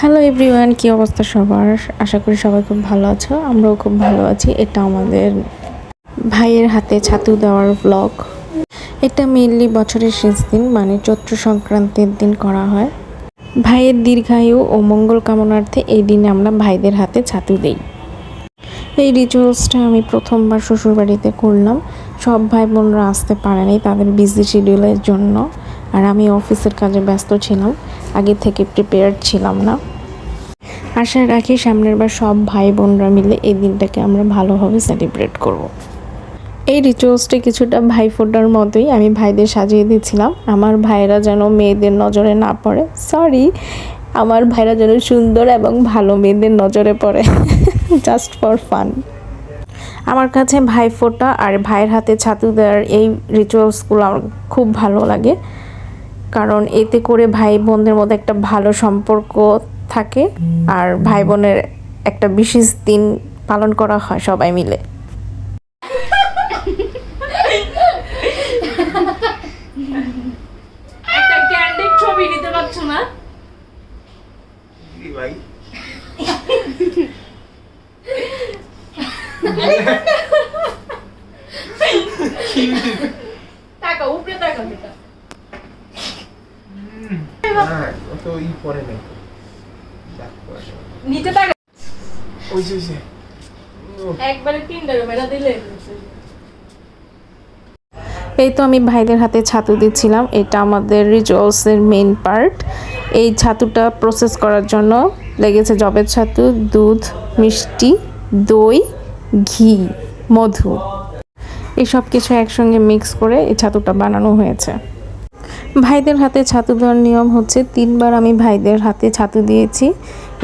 Hello everyone, কী অবস্থা সবার? আশা করি সবাই খুব ভালো আছো। আমরাও খুব ভালো আছি। এটা আমাদের ভাইয়ের হাতে ছাতু দেওয়ার ব্লগ। এটা মেইনলি বছরের শেষ দিন, মানে চৈত্র সংক্রান্তির দিন করা হয়। ভাইয়ের দীর্ঘায়ু ও মঙ্গল কামনার্থে এই দিনে আমরা ভাইদের হাতে ছাতু দেই। এই রিচুয়ালসটা আমি প্রথমবার শ্বশুরবাড়িতে করলাম। সব ভাই বোনরা আসতে পারেনি তাদের বিজি শিডিউলের জন্য, আর আমি অফিসের কাজে ব্যস্ত ছিলাম, আগে থেকে প্রিপেয়ার্ড ছিলাম না। আশা রাখি সামনের বার সব ভাই বোনরা মিলে এই দিনটাকে আমরা ভালোভাবে সেলিব্রেট করব। এই রিচুয়ালসটা কিছুটা ভাইফোঁটার মতোই। আমি ভাইদের সাজিয়ে দিচ্ছিলাম আমার ভাইরা যেন মেয়েদের নজরে না পড়ে, সরি, আমার ভাইরা যেন সুন্দর এবং ভালো মেয়েদের নজরে পড়ে, জাস্ট ফর ফান। আমার কাছে ভাইফোঁটা আর ভাইয়ের হাতে ছাতু দেওয়ার এই রিচুয়ালসগুলো আমার খুব ভালো লাগে, কারণ এতে করে ভাই বোনদের মধ্যে একটা ভালো সম্পর্ক থাকে আর ভাই বোনের একটা বিশেষ দিন পালন করা হয় সবাই মিলে। একটা ক্যান্ডিড ছবি নিতে পারছো না ভাই? টাকা উপরে টাকা বেটা তো ই পরে নাই নিচে টাকা ওই যে একবারে 3 টাকা মেরা দিলে। এই তো আমি ভাইদের হাতে ছাতু দিচ্ছিলাম। এটা আমাদের রিচুয়ালসের মেইন পার্ট। এই ছাতুটা প্রসেস করার জন্য লেগেছে জবের ছাতু, দুধ, মিষ্টি, দই, ঘি, মধু, এই সব কিছু একসঙ্গে মিক্স করে এই ছাতুটা বানানো হয়েছে। ভাইদের হাতে ছাতু দেওয়ার নিয়ম হচ্ছে 3বার আমি ভাইদের হাতে ছাতু দিয়েছি,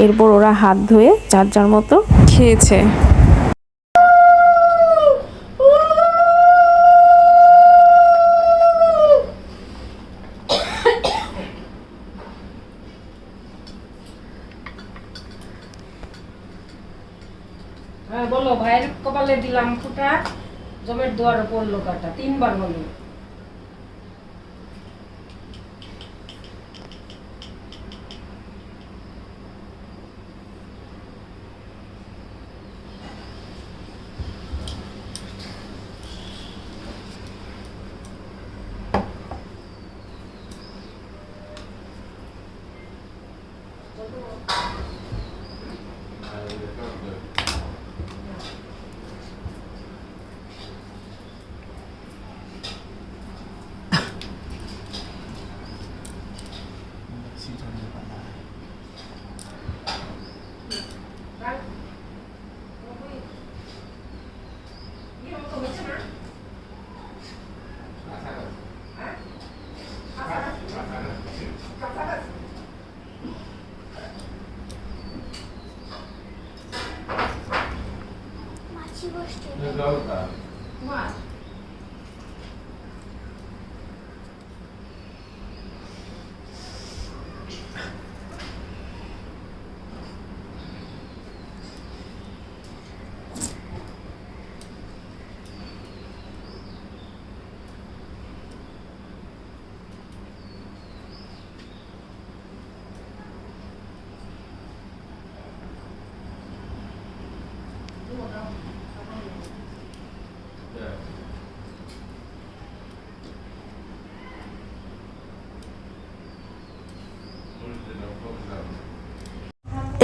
এরপর ওরা হাত ধুয়ে যার যার মতো খেয়েছে। হ্যাঁ বলো, ভাইয়ের কপালে দিলাম ফুটা, জমের দুয়ারে পড়লো কাটা, 3বার বলো।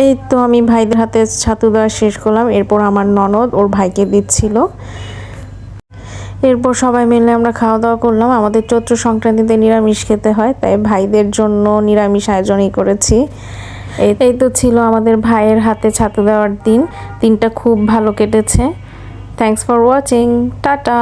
এই তো আমি ভাইদের হাতে ছাতু দেওয়া শেষ করলাম, এরপর আমার ননদ ওর ভাইকে দিচ্ছিল। এরপর সবাই মিলে আমরা খাওয়া দাওয়া করলাম। আমাদের চৈত্র সংক্রান্তিতে নিরামিষ খেতে হয়, তাই ভাইদের জন্য নিরামিষ আয়োজনই করেছি। এই তো ছিল আমাদের ভাইয়ের হাতে ছাতু দেওয়ার দিন। দিনটা খুব ভালো কেটেছে। Thanks for watching, tata.